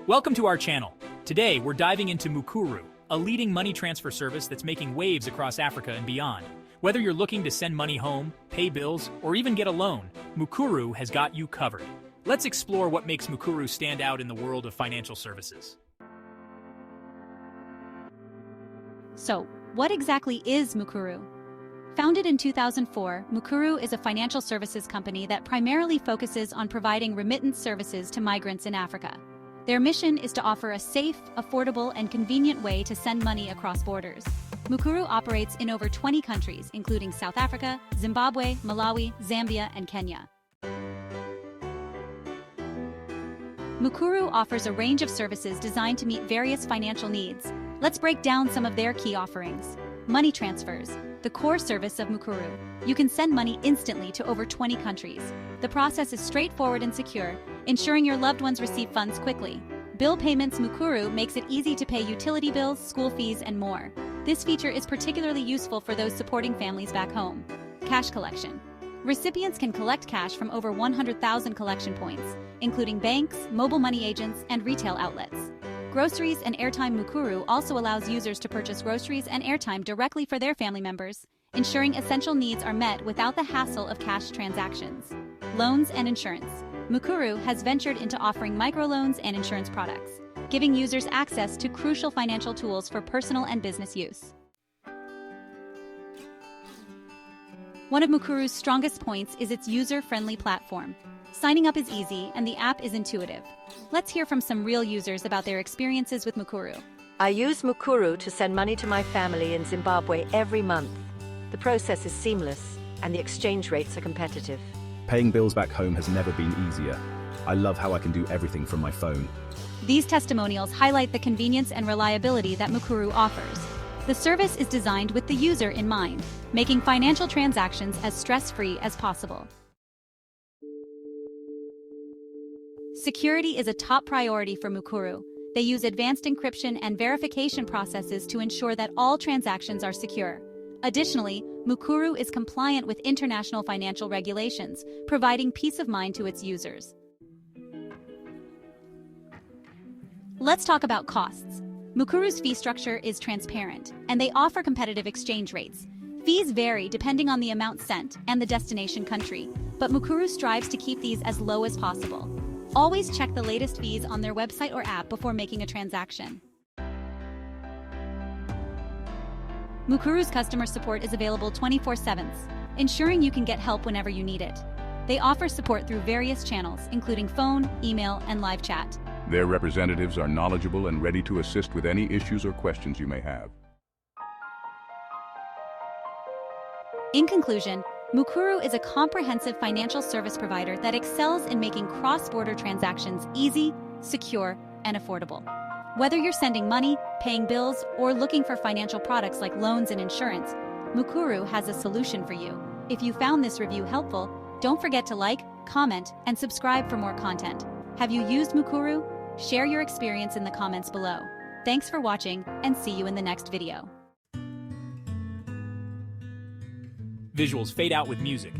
Welcome to our channel. Today, we're diving into Mukuru, a leading money transfer service that's making waves across Africa and beyond. Whether you're looking to send money home, pay bills, or even get a loan, Mukuru has got you covered. Let's explore what makes Mukuru stand out in the world of financial services. So, what exactly is Mukuru? Founded in 2004, Mukuru is a financial services company that primarily focuses on providing remittance services to migrants in Africa. Their mission is to offer a safe, affordable, and convenient way to send money across borders. Mukuru operates in over 20 countries, including South Africa, Zimbabwe, Malawi, Zambia, and Kenya. Mukuru offers a range of services designed to meet various financial needs. Let's break down some of their key offerings. Money transfers, the core service of Mukuru. You can send money instantly to over 20 countries. The process is straightforward and secure, ensuring your loved ones receive funds quickly. Bill payments. Mukuru makes it easy to pay utility bills, school fees, and more. This feature is particularly useful for those supporting families back home. Cash collection. Recipients can collect cash from over 100,000 collection points, including banks, mobile money agents, and retail outlets. Groceries and airtime. Mukuru also allows users to purchase groceries and airtime directly for their family members, ensuring essential needs are met without the hassle of cash transactions. Loans and insurance. Mukuru has ventured into offering microloans and insurance products, giving users access to crucial financial tools for personal and business use. One of Mukuru's strongest points is its user-friendly platform. Signing up is easy and the app is intuitive. Let's hear from some real users about their experiences with Mukuru. I use Mukuru to send money to my family in Zimbabwe every month. The process is seamless and the exchange rates are competitive. Paying bills back home has never been easier. I love how I can do everything from my phone. These testimonials highlight the convenience and reliability that Mukuru offers. The service is designed with the user in mind, making financial transactions as stress-free as possible. Security is a top priority for Mukuru. They use advanced encryption and verification processes to ensure that all transactions are secure. Additionally, Mukuru is compliant with international financial regulations, providing peace of mind to its users. Let's talk about costs. Mukuru's fee structure is transparent, and they offer competitive exchange rates. Fees vary depending on the amount sent and the destination country, but Mukuru strives to keep these as low as possible. Always check the latest fees on their website or app before making a transaction. Mukuru's customer support is available 24/7, ensuring you can get help whenever you need it. They offer support through various channels, including phone, email, and live chat. Their representatives are knowledgeable and ready to assist with any issues or questions you may have. In conclusion, Mukuru is a comprehensive financial service provider that excels in making cross-border transactions easy, secure, and affordable. Whether you're sending money, paying bills, or looking for financial products like loans and insurance, Mukuru has a solution for you. If you found this review helpful, don't forget to like, comment, and subscribe for more content. Have you used Mukuru? Share your experience in the comments below. Thanks for watching, and see you in the next video. Visuals fade out with music.